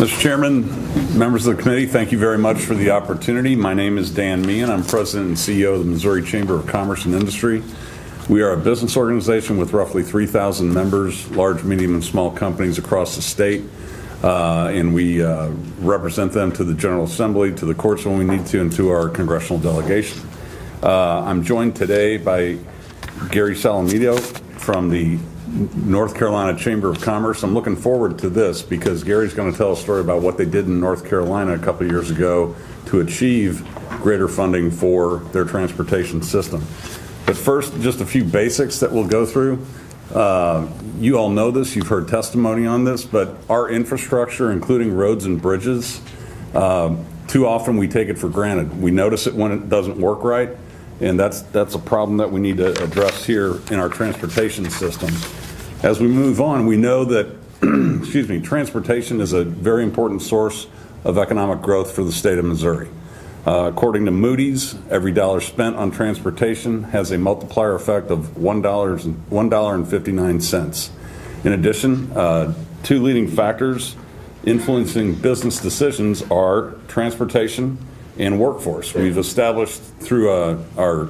Mr. Chairman, members of the committee, thank you very much for the opportunity. My name is Dan Mehan. I'm President and CEO of the Missouri Chamber of Commerce and Industry. We are a business organization with roughly 3,000 members, large, medium, and small companies across the state, and we represent them to the General Assembly, to the courts when we need to, and to our congressional delegation. I'm joined today by Gary Salamido from the North Carolina Chamber of Commerce. I'm looking forward to this because Gary's going to tell a story about what they did in North Carolina a couple of years ago to achieve greater funding for their transportation system. But first, just a few basics that we'll go through. You all know this, you've heard testimony on this, but our infrastructure, including roads and bridges, too often we take it for granted. We notice it when it doesn't work right, and that's a problem that we need to address here in our transportation system. As we move on, we know that transportation is a very important source of economic growth for the state of Missouri. According to Moody's, every dollar spent on transportation has a multiplier effect of $1.59. In addition, two leading factors influencing business decisions are transportation and workforce. We've established through our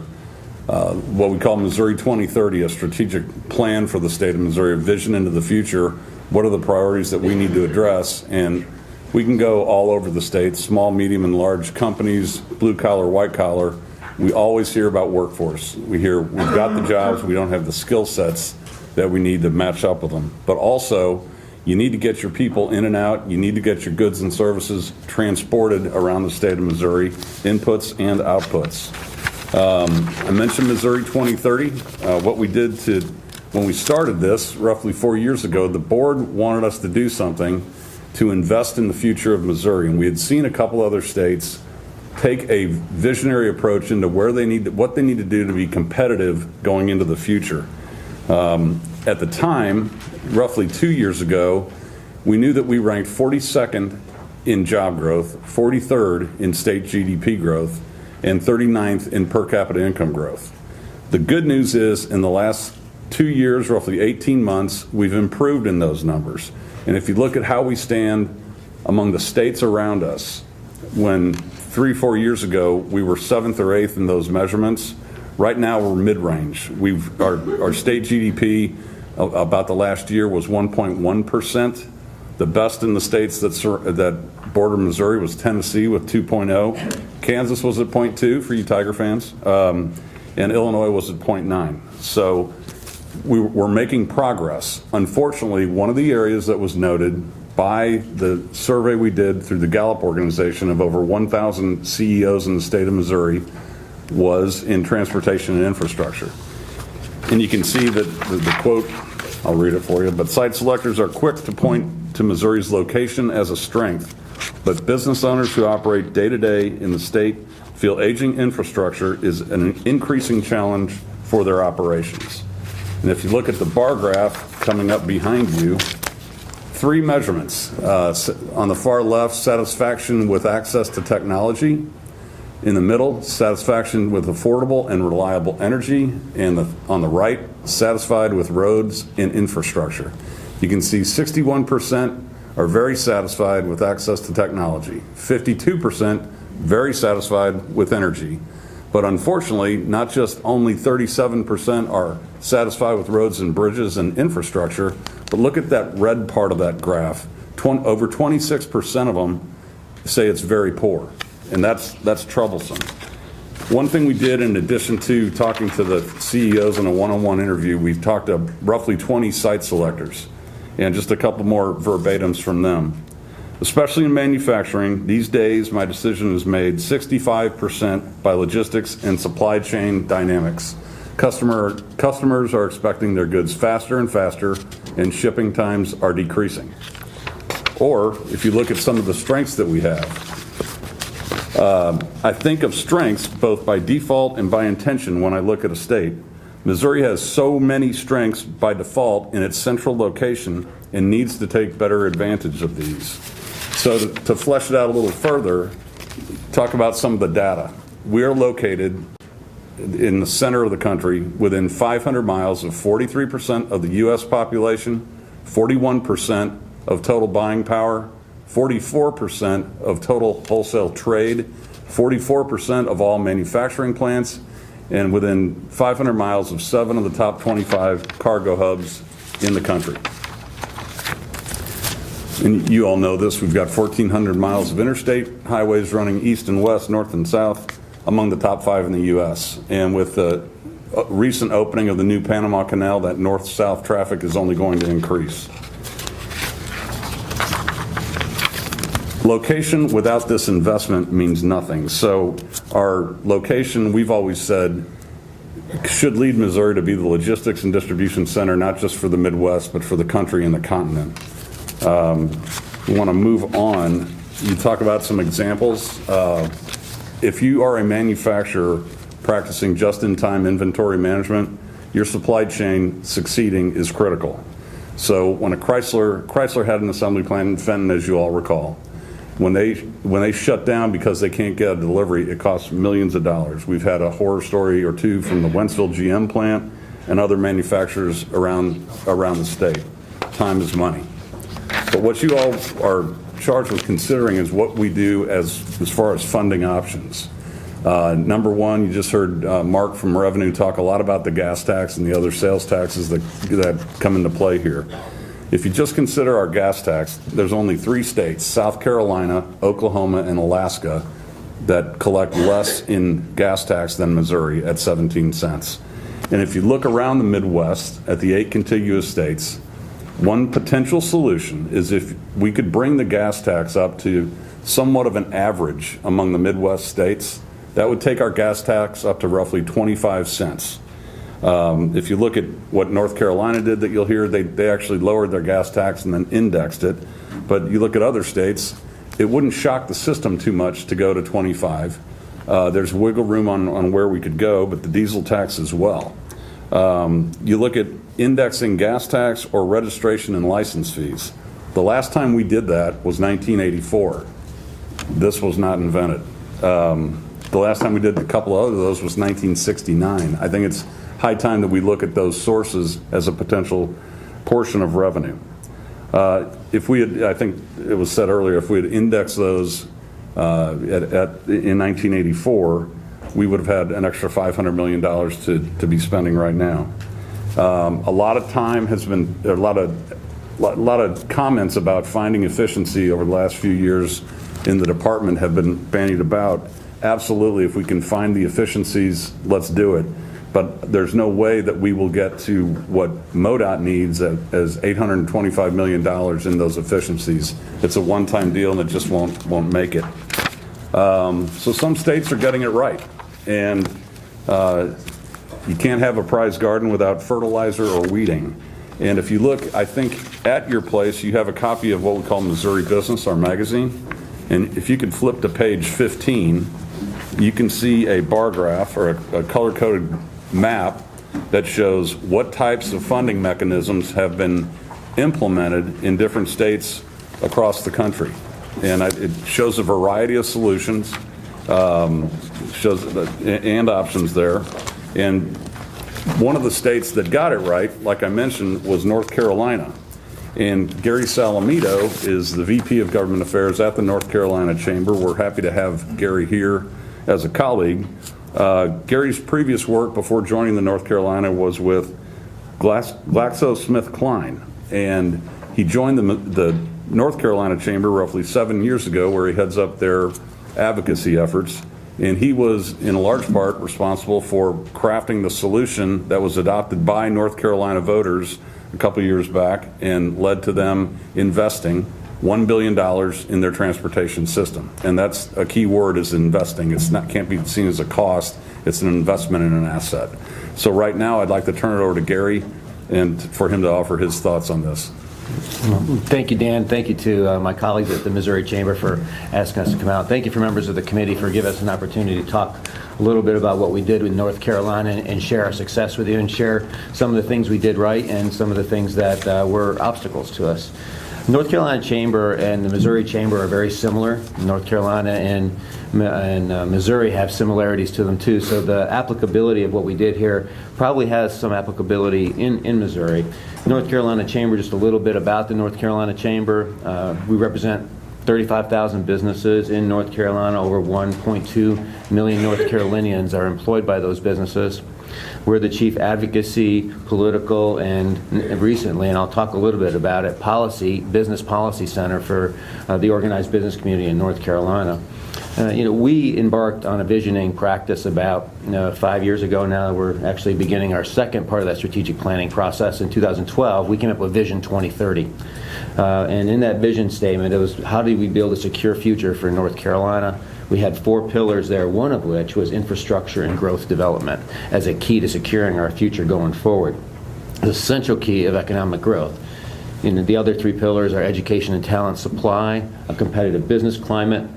what we call Missouri 2030, a strategic plan for the state of Missouri, a vision into the future. What are the priorities that we need to address? And we can go all over the state, small, medium, and large companies, blue collar, white collar. We always hear about workforce. We hear we've got the jobs, we don't have the skill sets that we need to match up with them. But also, you need to get your people in and out. You need to get your goods and services transported around the state of Missouri, inputs and outputs. I mentioned Missouri 2030. What we did when we started this roughly 4 years ago, the board wanted us to do something to invest in the future of Missouri. And we had seen a couple other states take a visionary approach into what they need to do to be competitive going into the future. At the time, roughly 2 years ago, we knew that we ranked 42nd in job growth, 43rd in state GDP growth, and 39th in per capita income growth. The good news is in the last 2 years, roughly 18 months, we've improved in those numbers. And if you look at how we stand among the states around us, when 3 or 4 years ago we were 7th or 8th in those measurements, right now we're mid-range. Our state GDP about the last year was 1.1%. The best in the states that border Missouri was Tennessee with 2.0. Kansas was at 0.2 for you Tiger fans, and Illinois was at 0.9. So we're making progress. Unfortunately, one of the areas that was noted by the survey we did through the Gallup organization of over 1,000 CEOs in the state of Missouri was in transportation and infrastructure. And you can see that the quote, I'll read it for you, but site selectors are quick to point to Missouri's location as a strength, but business owners who operate day-to-day in the state feel aging infrastructure is an increasing challenge for their operations. And if you look at the bar graph coming up behind you, 3 measurements. On the far left, satisfaction with access to technology. In the middle, satisfaction with affordable and reliable energy. And on the right, satisfied with roads and infrastructure. You can see 61% are very satisfied with access to technology. 52% very satisfied with energy. But unfortunately, not just only 37% are satisfied with roads and bridges and infrastructure, but look at that red part of that graph. Over 26% of them say it's very poor, and that's troublesome. One thing we did in addition to talking to the CEOs in a one-on-one interview, we've talked to roughly 20 site selectors, and just a couple more verbatims from them. Especially in manufacturing, these days my decision is made 65% by logistics and supply chain dynamics. Customers are expecting their goods faster and faster, and shipping times are decreasing. Or if you look at some of the strengths that we have, I think of strengths both by default and by intention when I look at a state. Missouri has so many strengths by default in its central location and needs to take better advantage of these. So to flesh it out a little further, talk about some of the data. We are located in the center of the country within 500 miles of 43% of the U.S. population, 41% of total buying power, 44% of total wholesale trade, 44% of all manufacturing plants, and within 500 miles of 7 of the top 25 cargo hubs in the country. And you all know this, we've got 1,400 miles of interstate highways running east and west, north and south, among the top 5 in the U.S. And with the recent opening of the new Panama Canal, that north-south traffic is only going to increase. Location without this investment means nothing. So our location, we've always said, should lead Missouri to be the logistics and distribution center, not just for the Midwest, but for the country and the continent. We want to move on. You talk about some examples. If you are a manufacturer practicing just-in-time inventory management, your supply chain succeeding is critical. So when Chrysler had an assembly plant in Fenton, as you all recall, when they shut down because they can't get a delivery, it costs millions of dollars. We've had a horror story or two from the Wentzville GM plant and other manufacturers around the state. Time is money. But what you all are charged with considering is what we do as far as funding options. Number one, you just heard Mark from Revenue talk a lot about the gas tax and the other sales taxes that come into play here. If you just consider our gas tax, there's only 3 states, South Carolina, Oklahoma, and Alaska, that collect less in gas tax than Missouri at 17 cents. And if you look around the Midwest at the 8 contiguous states, one potential solution is if we could bring the gas tax up to somewhat of an average among the Midwest states, that would take our gas tax up to roughly 25 cents. If you look at what North Carolina did that you'll hear, they actually lowered their gas tax and then indexed it. But you look at other states, it wouldn't shock the system too much to go to 25. There's wiggle room on where we could go, but the diesel tax as well. You look at indexing gas tax or registration and license fees. The last time we did that was 1984. This was not invented. The last time we did a couple of those was 1969. I think it's high time that we look at those sources as a potential portion of revenue. If we had, I think it was said earlier, if we had indexed those in 1984, we would have had an extra $500 million to be spending right now. A lot of time has been, a lot of comments about finding efficiency over the last few years in the department have been bandied about. Absolutely, if we can find the efficiencies, let's do it. But there's no way that we will get to what MoDOT needs as $825 million in those efficiencies. It's a one-time deal and it just won't make it. So some states are getting it right. And you can't have a prize garden without fertilizer or weeding. And if you look, I think at your place, you have a copy of what we call Missouri Business, our magazine. And if you could flip to page 15, you can see a bar graph or a color-coded map that shows what types of funding mechanisms have been implemented in different states across the country. And it shows a variety of solutions, shows and options there. And one of the states that got it right, like I mentioned, was North Carolina. And Gary Salamido is the VP of Government Affairs at the North Carolina Chamber. We're happy to have Gary here as a colleague. Gary's previous work before joining the North Carolina was with GlaxoSmithKline, and he joined the North Carolina Chamber roughly 7 years ago, where he heads up their advocacy efforts, and he was in large part responsible for crafting the solution that was adopted by North Carolina voters a couple years back and led to them investing $1 billion in their transportation system. And that's a key word, is investing. Can't be seen as a cost. It's an investment in an asset. So right now I'd like to turn it over to Gary and for him to offer his thoughts on this. Thank you, Dan. Thank you to my colleagues at the Missouri Chamber for asking us to come out. Thank you for members of the committee for giving us an opportunity to talk a little bit about what we did with North Carolina and share our success with you and share some of the things we did right and some of the things that were obstacles to us. North Carolina Chamber and the Missouri Chamber are very similar. North Carolina and Missouri have similarities to them too, so the applicability of what we did here probably has some applicability in Missouri. North Carolina Chamber, just a little bit about the North Carolina Chamber. We represent 35,000 businesses in North Carolina. Over 1.2 million North Carolinians are employed by those businesses. We're the chief advocacy, political, and recently, and I'll talk a little bit about it, business policy center for the organized business community in North Carolina. We embarked on a visioning practice about 5 years ago now. We're actually beginning our second part of that strategic planning process. In 2012, we came up with Vision 2030. And in that vision statement, it was how do we build a secure future for North Carolina? We had 4 pillars there, one of which was infrastructure and growth development as a key to securing our future going forward. The essential key of economic growth. The other 3 pillars are education and talent supply, a competitive business climate,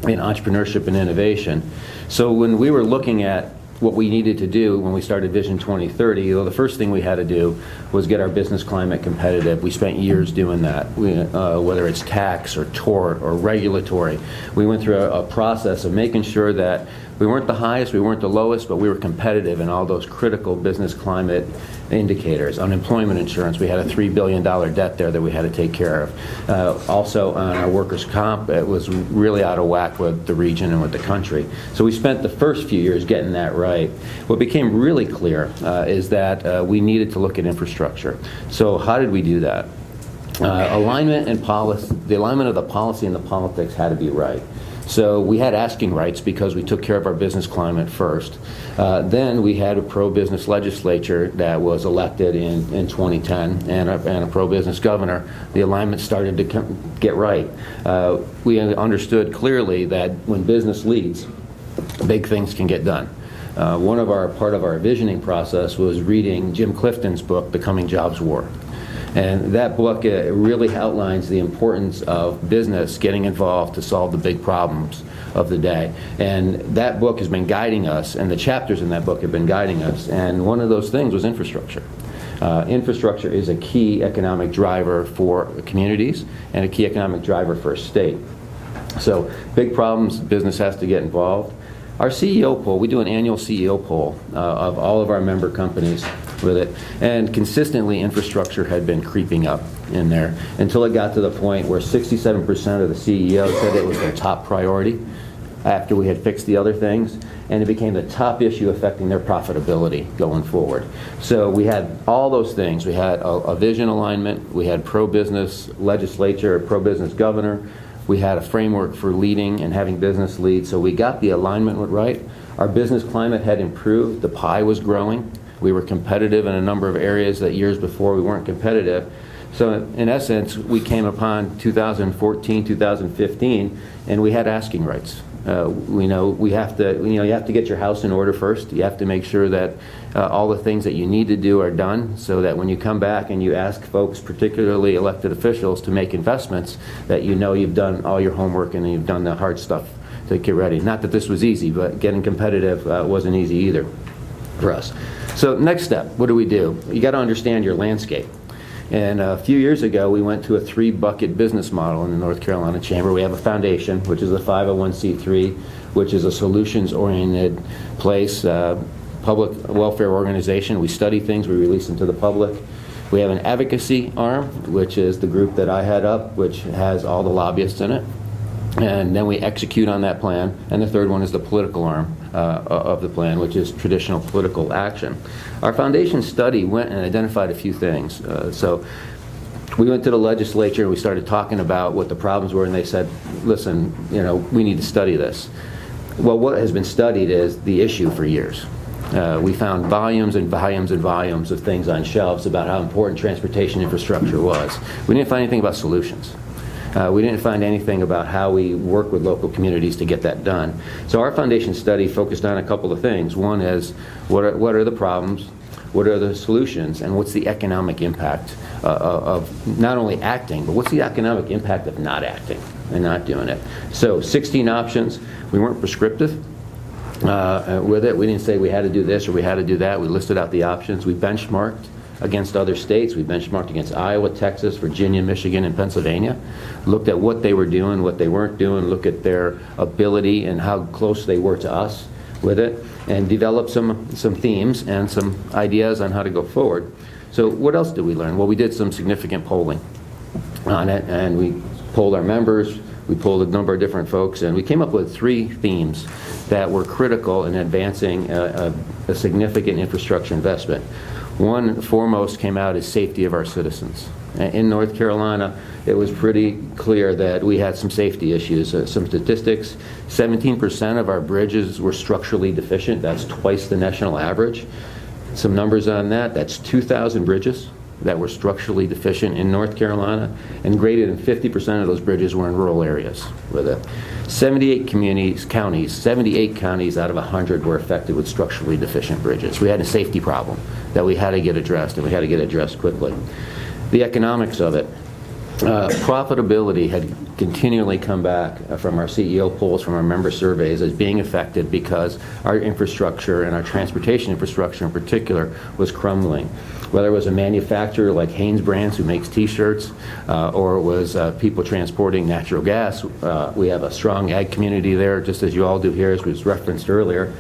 and entrepreneurship and innovation. So when we were looking at what we needed to do when we started Vision 2030, the first thing we had to do was get our business climate competitive. We spent years doing that, whether it's tax or tort or regulatory. We went through a process of making sure that we weren't the highest, we weren't the lowest, but we were competitive in all those critical business climate indicators. Unemployment insurance, we had a $3 billion debt there that we had to take care of. Also on our workers' comp, it was really out of whack with the region and with the country. So we spent the first few years getting that right. What became really clear is that we needed to look at infrastructure. So how did we do that? Alignment and policy, the alignment of the policy and the politics had to be right. So we had asking rights because we took care of our business climate first. Then we had a pro-business legislature that was elected in 2010 and a pro-business governor. The alignment started to get right. We understood clearly that when business leads, big things can get done. Part of our visioning process was reading Jim Clifton's book, The Coming Jobs War. And that book really outlines the importance of business getting involved to solve the big problems of the day. And that book has been guiding us, and the chapters in that book have been guiding us. And one of those things was infrastructure. Infrastructure is a key economic driver for communities and a key economic driver for a state. So big problems, business has to get involved. Our CEO poll, we do an annual CEO poll of all of our member companies with it, and consistently infrastructure had been creeping up in there until it got to the point where 67% of the CEOs said it was their top priority after we had fixed the other things, and it became the top issue affecting their profitability going forward. So we had all those things. We had a vision alignment, we had pro-business legislature, a pro-business governor, we had a framework for leading and having business lead, so we got the alignment right. Our business climate had improved, the pie was growing. We were competitive in a number of areas that years before we weren't competitive. So in essence, we came upon 2014, 2015, and we had asking rights. You have to get your house in order first. You have to make sure that all the things that you need to do are done, so that when you come back and you ask folks, particularly elected officials, to make investments, that you've done all your homework and you've done the hard stuff to get ready. Not that this was easy, but getting competitive wasn't easy either for us. So next step, what do? You got to understand your landscape. And a few years ago, we went to a 3-bucket business model in the North Carolina Chamber. We have a foundation, which is a 501c3, which is a solutions-oriented place, public welfare organization. We study things, we release them to the public. We have an advocacy arm, which is the group that I head up, which has all the lobbyists in it. And then we execute on that plan. And the third one is the political arm of the plan, which is traditional political action. Our foundation study went and identified a few things. So we went to the legislature and we started talking about what the problems were, and they said, listen, we need to study this. Well, what has been studied is the issue for years. We found volumes and volumes and volumes of things on shelves about how important transportation infrastructure was. We didn't find anything about solutions. We didn't find anything about how we work with local communities to get that done. So our foundation study focused on a couple of things. One is, what are the problems? What are the solutions? And what's the economic impact of not only acting, but what's the economic impact of not acting and not doing it? So 16 options. We weren't prescriptive with it. We didn't say we had to do this or we had to do that. We listed out the options. We benchmarked against other states. We benchmarked against Iowa, Texas, Virginia, Michigan, and Pennsylvania. Looked at what they were doing, what they weren't doing, looked at their ability and how close they were to us with it, and developed some themes and some ideas on how to go forward. So what else did we learn? Well, we did some significant polling on it, and we polled our members, We pulled a number of different folks, and we came up with 3 themes that were critical in advancing a significant infrastructure investment. One foremost came out is safety of our citizens. In North Carolina, it was pretty clear that we had some safety issues. Some statistics, 17% of our bridges were structurally deficient. That's twice the national average. Some numbers on that, that's 2,000 bridges that were structurally deficient in North Carolina, and greater than 50% of those bridges were in rural areas with it. 78 counties out of 100 were affected with structurally deficient bridges. We had a safety problem that we had to get addressed, and we had to get addressed quickly. The economics of it. Profitability had continually come back from our CEO polls, from our member surveys, as being affected because our infrastructure and our transportation infrastructure in particular was crumbling. Whether it was a manufacturer like Hanes Brands who makes T-shirts, or it was people transporting natural gas. We have a strong ag community there, just as you all do here, as was referenced earlier.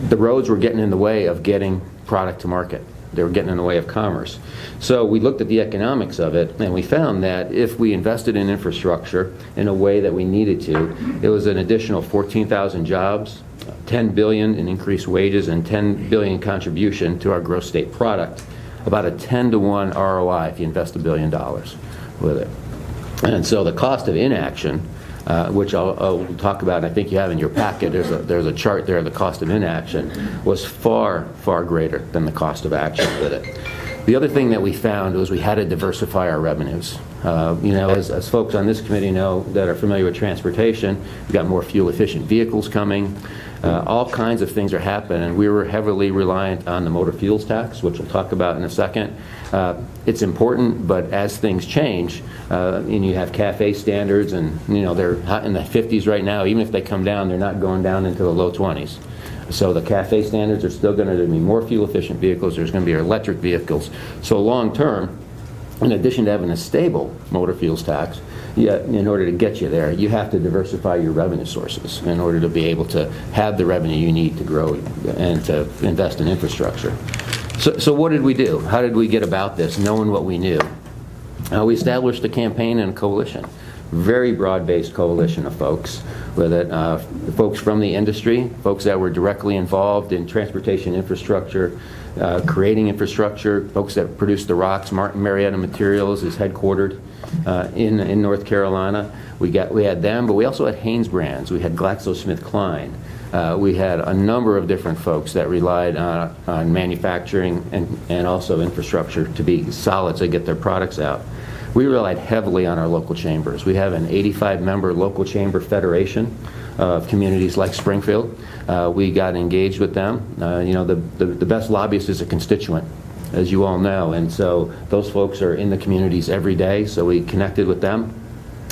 The roads were getting in the way of getting product to market. They were getting in the way of commerce. So we looked at the economics of it, and we found that if we invested in infrastructure in a way that we needed to, it was an additional 14,000 jobs, $10 billion in increased wages, and $10 billion contribution to our gross state product, about a 10-to-1 ROI if you invest $1 billion with it. And so the cost of inaction, which I'll talk about, and I think you have in your packet, there's a chart there, the cost of inaction, was far, far greater than the cost of action with it. The other thing that we found was we had to diversify our revenues. As folks on this committee know that are familiar with transportation, we've got more fuel-efficient vehicles coming. All kinds of things are happening. We were heavily reliant on the motor fuels tax, which we'll talk about in a second. It's important, but as things change, and you have CAFE standards, and they're hot in the 50s right now. Even if they come down, they're not going down into the low 20s. So the CAFE standards are still going to be more fuel-efficient vehicles. There's going to be electric vehicles. So long term, in addition to having a stable motor fuels tax, in order to get you there, you have to diversify your revenue sources in order to be able to have the revenue you need to grow and to invest in infrastructure. So what did we do? How did we get about this, knowing what we knew? We established a campaign and a coalition, very broad-based coalition of folks, with it, folks from the industry, folks that were directly involved in transportation infrastructure, creating infrastructure, folks that produce the rocks. Martin Marietta Materials is headquartered in North Carolina. We had them, but we also had Hanes Brands. We had GlaxoSmithKline. We had a number of different folks that relied on manufacturing and also infrastructure to be solid to get their products out. We relied heavily on our local chambers. We have an 85-member local chamber federation of communities like Springfield. We got engaged with them. The best lobbyist is a constituent, as you all know, and so those folks are in the communities every day, so we connected with them.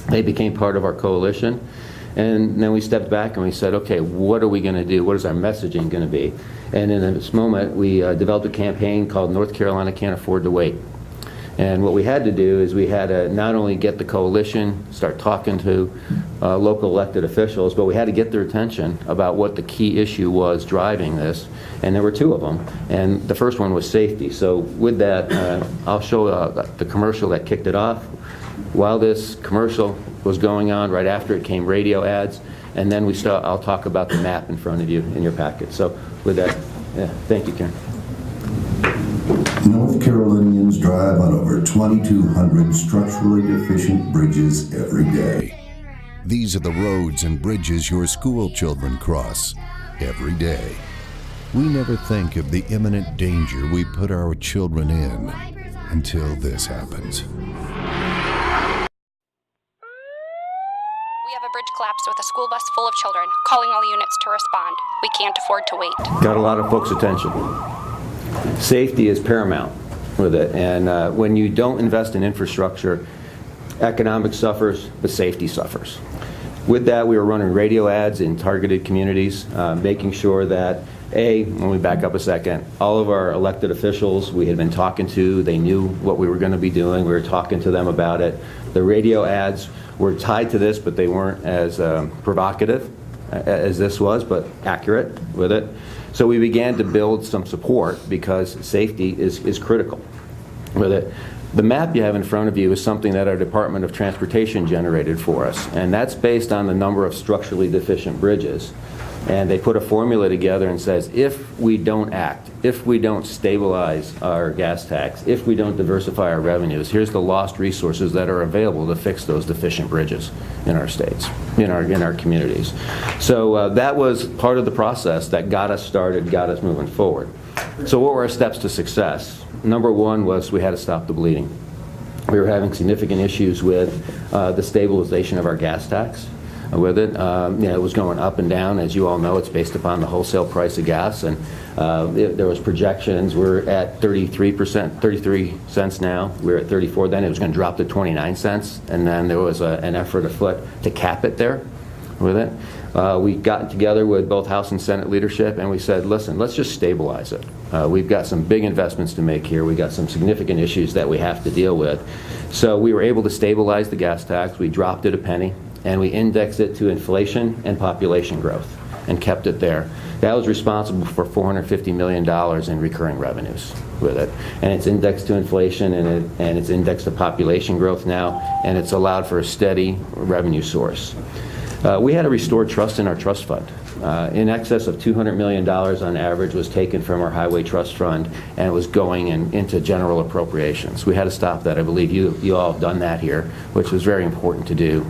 They became part of our coalition, and then we stepped back and we said, okay, what are we going to do? What is our messaging going to be? And in this moment, we developed a campaign called North Carolina Can't Afford to Wait. And what we had to do is we had to not only get the coalition, start talking to local elected officials, but we had to get their attention about what the key issue was driving this. And there were 2 of them. And the first one was safety. So with that, I'll show the commercial that kicked it off. While this commercial was going on, right after it came radio ads. And then I'll talk about the map in front of you in your packet. So with that, thank you, Karen. North Carolinians drive on over 2,200 structurally deficient bridges every day. These are the roads and bridges your school children cross every day. We never think of the imminent danger we put our children in until this happens. We have a bridge collapse with a school bus full of children, calling all units to respond. We can't afford to wait. Got a lot of folks' attention. Safety is paramount with it, and when you don't invest in infrastructure, economics suffers, but safety suffers. With that, we were running radio ads in targeted communities, making sure that, when we back up a second, all of our elected officials we had been talking to, they knew what we were going to be doing. We were talking to them about it. The radio ads were tied to this, but they weren't as provocative as this was, but accurate with it. So we began to build some support because safety is critical with it. The map you have in front of you is something that our Department of Transportation generated for us, and that's based on the number of structurally deficient bridges. And they put a formula together and says, if we don't act, if we don't stabilize our gas tax, if we don't diversify our revenues, here's the lost resources that are available to fix those deficient bridges in our states, in our communities. So that was part of the process that got us started, got us moving forward. So what were our steps to success? Number one was we had to stop the bleeding. We were having significant issues with the stabilization of our gas tax. With it, it was going up and down. As you all know, it's based upon the wholesale price of gas, and there was projections. We're at 33 cents now. We're at 34. Then it was going to drop to 29 cents, and then there was an effort afoot to cap it there. With it, we got together with both House and Senate leadership, and we said, listen, let's just stabilize it. We've got some big investments to make here. We've got some significant issues that we have to deal with. So we were able to stabilize the gas tax. We dropped it a penny, and we indexed it to inflation and population growth and kept it there. That was responsible for $450 million in recurring revenues with it. And it's indexed to inflation, and it's indexed to population growth now, and it's allowed for a steady revenue source. We had to restore trust in our trust fund. In excess of $200 million on average was taken from our highway trust fund, and it was going into general appropriations. We had to stop that. I believe you all have done that here, which was very important to do.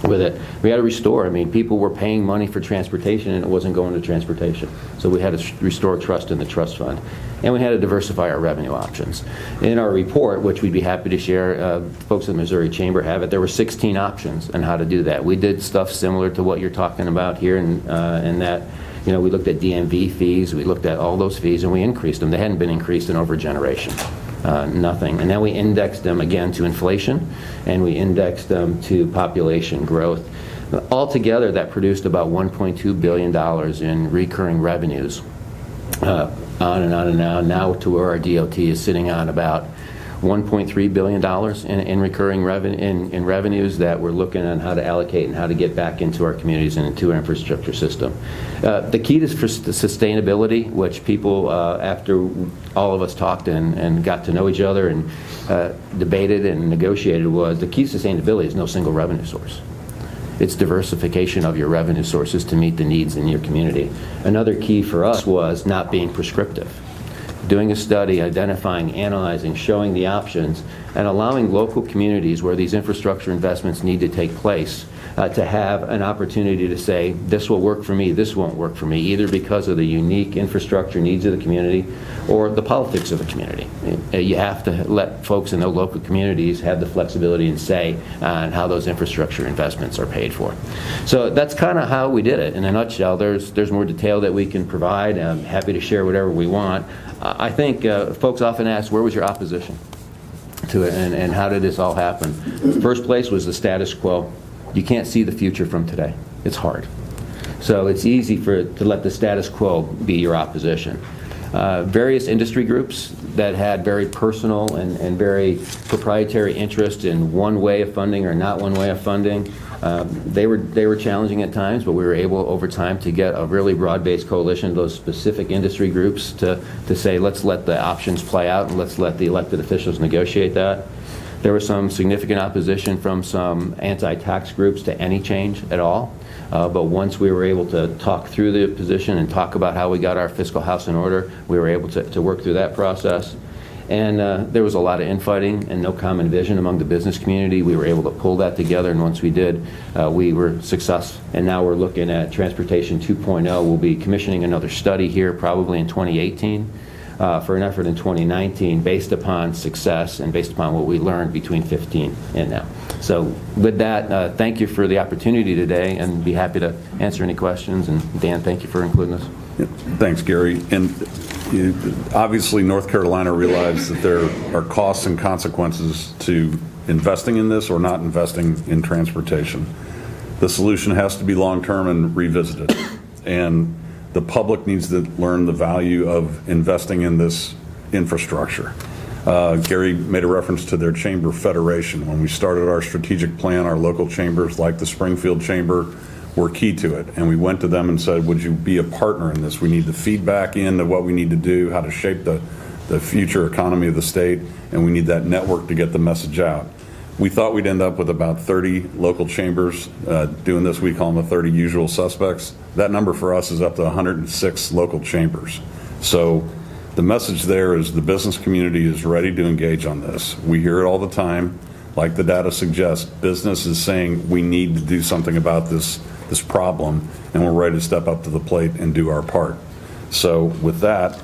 With it, we had to restore. I mean, people were paying money for transportation, and it wasn't going to transportation. So we had to restore trust in the trust fund, and we had to diversify our revenue options. In our report, which we'd be happy to share, folks in the Missouri Chamber have it. There were 16 options on how to do that. We did stuff similar to what you're talking about here, and that. We looked at DMV fees, we looked at all those fees, and we increased them. They hadn't been increased in over a generation. Nothing. And then we indexed them again to inflation, and we indexed them to population growth. Altogether, that produced about $1.2 billion in recurring revenues. On and on and on. Now to where our DOT is sitting on about $1.3 billion in recurring in revenues that we're looking at how to allocate and how to get back into our communities and into our infrastructure system. The key to sustainability, which people, after all of us talked and got to know each other and debated and negotiated, was the key to sustainability is no single revenue source. It's diversification of your revenue sources to meet the needs in your community. Another key for us was not being prescriptive. Doing a study, identifying, analyzing, showing the options, and allowing local communities where these infrastructure investments need to take place to have an opportunity to say, this will work for me, this won't work for me, either because of the unique infrastructure needs of the community or the politics of the community. You have to let folks in those local communities have the flexibility and say on how those infrastructure investments are paid for. So that's kind of how we did it. In a nutshell, there's more detail that we can provide. I'm happy to share whatever we want. I think folks often ask, where was your opposition to it, and how did this all happen? First place was the status quo. You can't see the future from today. It's hard. So it's easy to let the status quo be your opposition. Various industry groups that had very personal and very proprietary interest in one way of funding or not one way of funding, they were challenging at times, but we were able over time to get a really broad-based coalition of those specific industry groups to say, let's let the options play out and let's let the elected officials negotiate that. There was some significant opposition from some anti-tax groups to any change at all. But once we were able to talk through the position and talk about how we got our fiscal house in order, we were able to work through that process. And there was a lot of infighting and no common vision among the business community. We were able to pull that together, and once we did, we were successful. And now we're looking at Transportation 2.0. We'll be commissioning another study here probably in 2018 for an effort in 2019 based upon success and based upon what we learned between 15 and now. So with that, thank you for the opportunity today, and be happy to answer any questions. And Dan, thank you for including us. Yeah, thanks, Gary. And obviously, North Carolina realized that there are costs and consequences to investing in this or not investing in transportation. The solution has to be long-term and revisited. And the public needs to learn the value of investing in this infrastructure. Gary made a reference to their chamber federation. When we started our strategic plan, our local chambers, like the Springfield Chamber, were key to it. And we went to them and said, would you be a partner in this? We need the feedback into what we need to do, how to shape the the future economy of the state, and we need that network to get the message out. We thought we'd end up with about 30 local chambers doing this. We call them the 30 usual suspects. That number for us is up to 106 local chambers. So the message there is the business community is ready to engage on this. We hear it all the time. Like the data suggests, business is saying we need to do something about this problem, and we're ready to step up to the plate and do our part. So with that,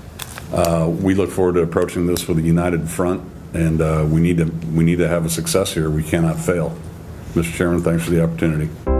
we look forward to approaching this with a united front, and we need to have a success here. We cannot fail. Mr. Chairman, thanks for the opportunity.